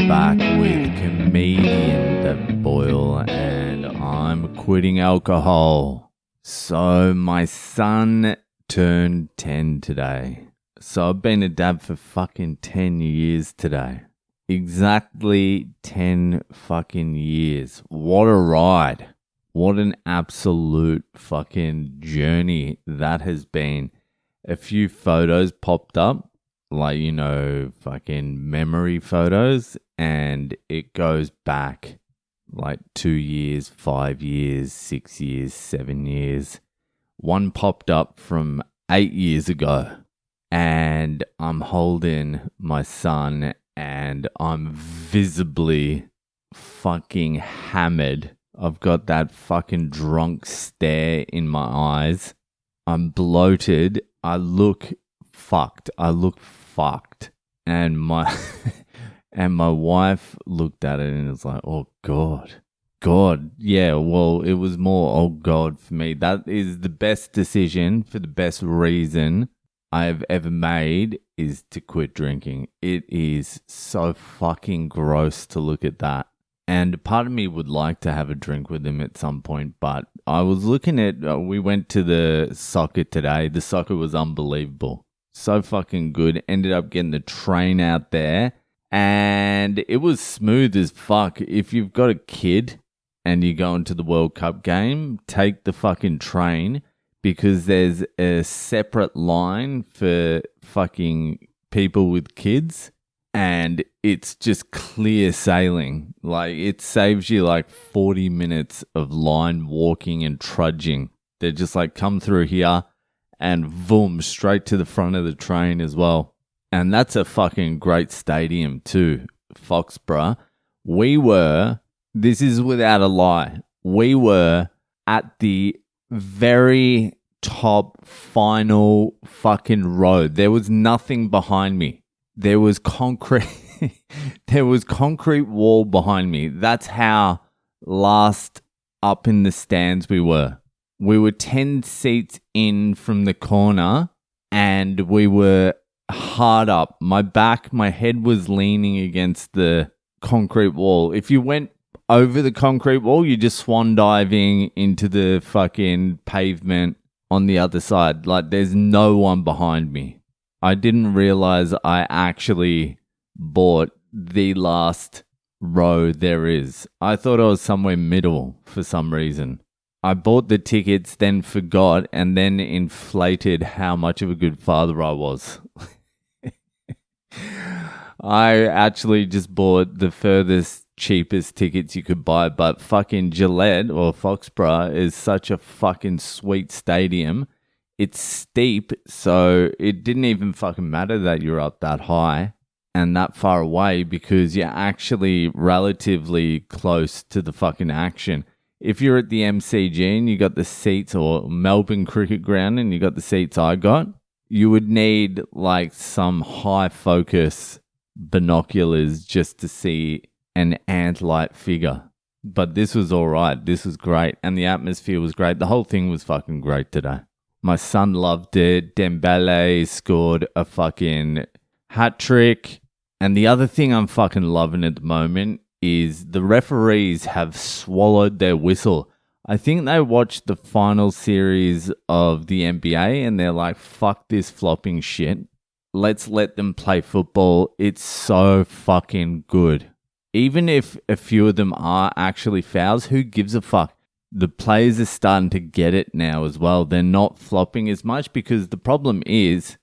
back with comedian David Boyle, and I'm quitting alcohol. So my son turned 10 today. So I've been a dad for fucking 10 years today. Exactly 10 fucking years. What a ride. What an absolute fucking journey that has been. A few photos popped up. Like, you know, fucking memory photos, and it goes back like 2 years, 5 years, 6 years, 7 years. One popped up from 8 years ago, and I'm holding my son, and I'm visibly fucking hammered. I've got that fucking drunk stare in my eyes. I'm bloated. I look fucked. And my wife looked at it and was like, oh God. Yeah, well, it was more, oh God, for me. That is the best decision for the best reason I have ever made, is to quit drinking. It is so fucking gross to look at that. And part of me would like to have a drink with him at some point, but I was looking at, we went to the soccer today. The soccer was unbelievable. So fucking good. Ended up getting the train out there, and it was smooth as fuck. If you've got a kid and you go into the World Cup game, take the fucking train, because there's a separate line for fucking people with kids, and it's just clear sailing. Like, it saves you like 40 minutes of line walking and trudging. They're just like, come through here, and boom, straight to the front of the train as well. And that's a fucking great stadium too, Foxborough. This is without a lie, we were at the very top final fucking road. There was nothing behind me. There was concrete. There was concrete wall behind me. That's how last up in the stands we were. We were 10 seats in from the corner, and we were hard up. My head was leaning against the concrete wall. If you went over the concrete wall, you're just swan diving into the fucking pavement on the other side. Like, there's no one behind me. I didn't realize I actually bought the last row there is. I thought I was somewhere middle for some reason. I bought the tickets, then forgot, and then inflated how much of a good father I was. I actually just bought the furthest, cheapest tickets you could buy, but fucking Gillette or Foxborough is such a fucking sweet stadium. It's steep, so it didn't even fucking matter that you're up that high and that far away, because you're actually relatively close to the fucking action. If you're at the MCG and you got the seats, or Melbourne Cricket Ground and you got the seats I got, you would need like some high focus binoculars just to see an ant-like figure. But this was all right. This was great. And the atmosphere was great. The whole thing was fucking great today. My son loved it. Dembele scored a fucking hat trick. And the other thing I'm fucking loving at the moment is the referees have swallowed their whistle. I think they watched the final series of the NBA and they're like, fuck this flopping shit. Let's let them play football. It's so fucking good. Even if a few of them are actually fouls, who gives a fuck? The players are starting to get it now as well. They're not flopping as much, because the problem is,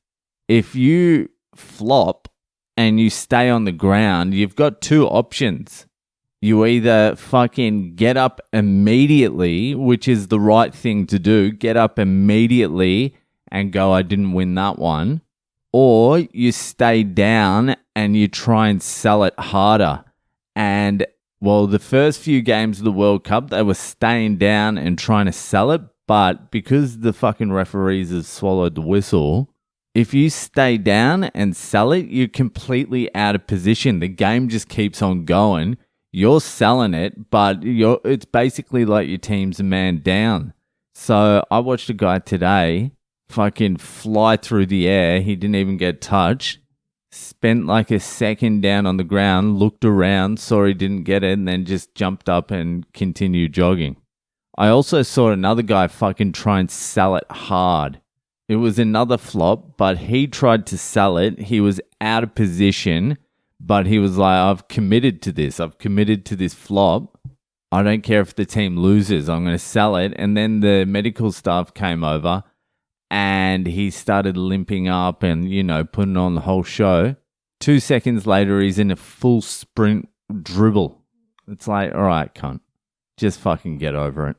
if you flop and you stay on the ground, you've got two options. You either fucking get up immediately, which is the right thing to do, get up immediately and go, I didn't win that one. Or you stay down and you try and sell it harder. And, well, the first few games of the World Cup, they were staying down and trying to sell it. But because the fucking referees have swallowed the whistle, if you stay down and sell it, you're completely out of position. The game just keeps on going. You're selling it, but it's basically like your team's a man down. So I watched a guy today fucking fly through the air. He didn't even get touched. spent like a second down on the ground, looked around, saw he didn't get it, and then just jumped up and continued jogging. I also saw another guy fucking try and sell it hard. It was another flop, but he tried to sell it. He was out of position, but he was like, I've committed to this. I've committed to this flop. I don't care if the team loses. I'm going to sell it. And then the medical staff came over and he started limping up and, putting on the whole show. 2 seconds later, he's in a full sprint dribble. It's like, all right, cunt. Just fucking get over it.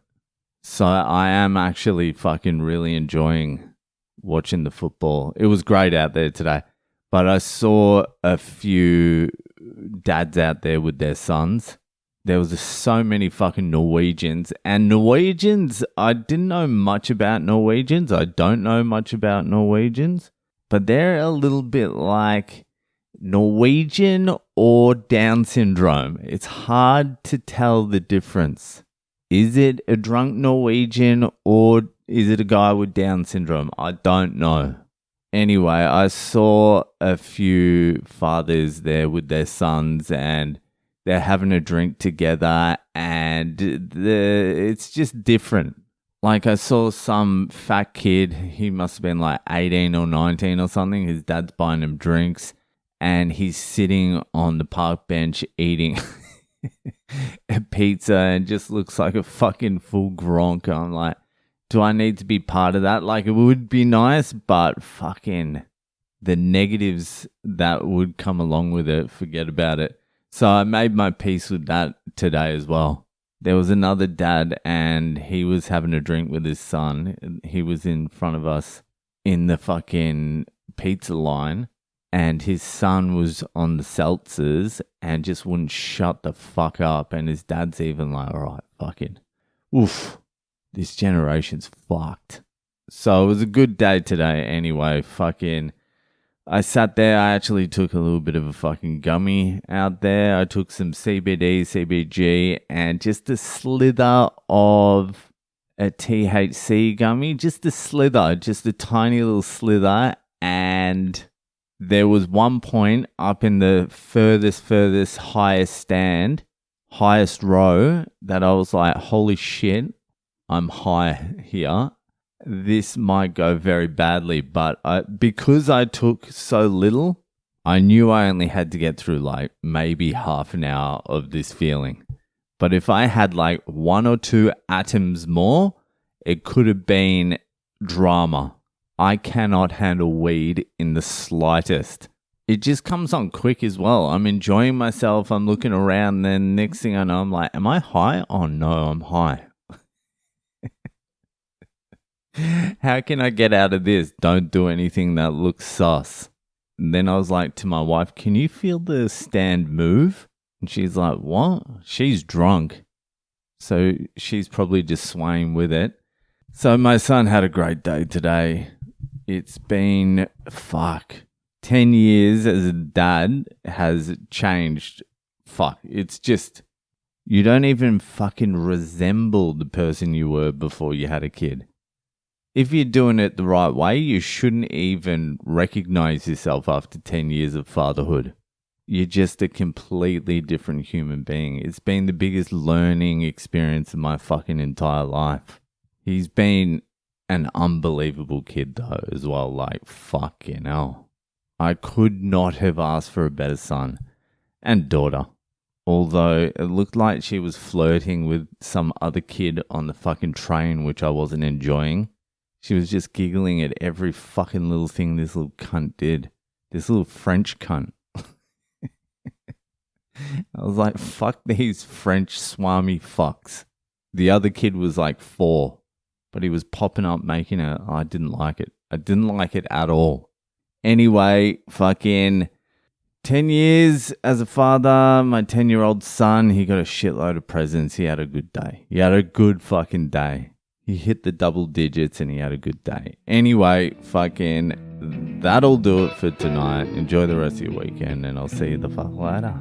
So I am actually fucking really enjoying watching the football. It was great out there today. But I saw a few dads out there with their sons. There was so many fucking Norwegians. And Norwegians, I didn't know much about Norwegians. I don't know much about Norwegians. But they're a little bit like Norwegian or Down syndrome. It's hard to tell the difference. Is it a drunk Norwegian or is it a guy with Down syndrome? I don't know. Anyway, I saw a few fathers there with their sons and they're having a drink together and it's just different. Like I saw some fat kid, he must have been like 18 or 19 or something. His dad's buying him drinks and he's sitting on the park bench eating a pizza and just looks like a fucking full gronk. I'm like, do I need to be part of that? Like, it would be nice, but fucking the negatives that would come along with it, forget about it. So I made my peace with that today as well. There was another dad and he was having a drink with his son. He was in front of us in the fucking pizza line and his son was on the seltzers and just wouldn't shut the fuck up. And his dad's even like, all right, fucking, oof. This generation's fucked. So it was a good day today anyway. Fucking, I sat there. I actually took a little bit of a fucking gummy out there. I took some CBD, CBG, and just a slither of a THC gummy. Just a slither, just a tiny little slither. And there was one point up in the furthest highest row that I was like, holy shit. I'm high here. This might go very badly, but because I took so little, I knew I only had to get through like maybe half an hour of this feeling. But if I had like 1 or 2 atoms more, it could have been drama. I cannot handle weed in the slightest. It just comes on quick as well. I'm enjoying myself. I'm looking around. Then next thing I know, I'm like, am I high? Oh no, I'm high. How can I get out of this? Don't do anything that looks sus. And then I was like to my wife, can you feel the stand move? And she's like, what? She's drunk. So she's probably just swaying with it. So my son had a great day today. It's been, 10 years as a dad has changed. It's just, you don't even fucking resemble the person you were before you had a kid. If you're doing it the right way, you shouldn't even recognize yourself after 10 years of fatherhood. You're just a completely different human being. It's been the biggest learning experience of my fucking entire life. He's been an unbelievable kid though as well. Like, fucking hell. I could not have asked for a better son and daughter. Although it looked like she was flirting with some other kid on the fucking train, which I wasn't enjoying. She was just giggling at every fucking little thing this little cunt did. This little French cunt. I was like, fuck these French swami fucks. The other kid was like 4, but he was popping up making it. I didn't like it. I didn't like it at all. Anyway, fucking 10 years as a father, my 10-year-old son, he got a shitload of presents. He had a good day. He had a good fucking day. He hit the double digits and he had a good day. Anyway, fucking, that'll do it for tonight. Enjoy the rest of your weekend and I'll see you the fuck later.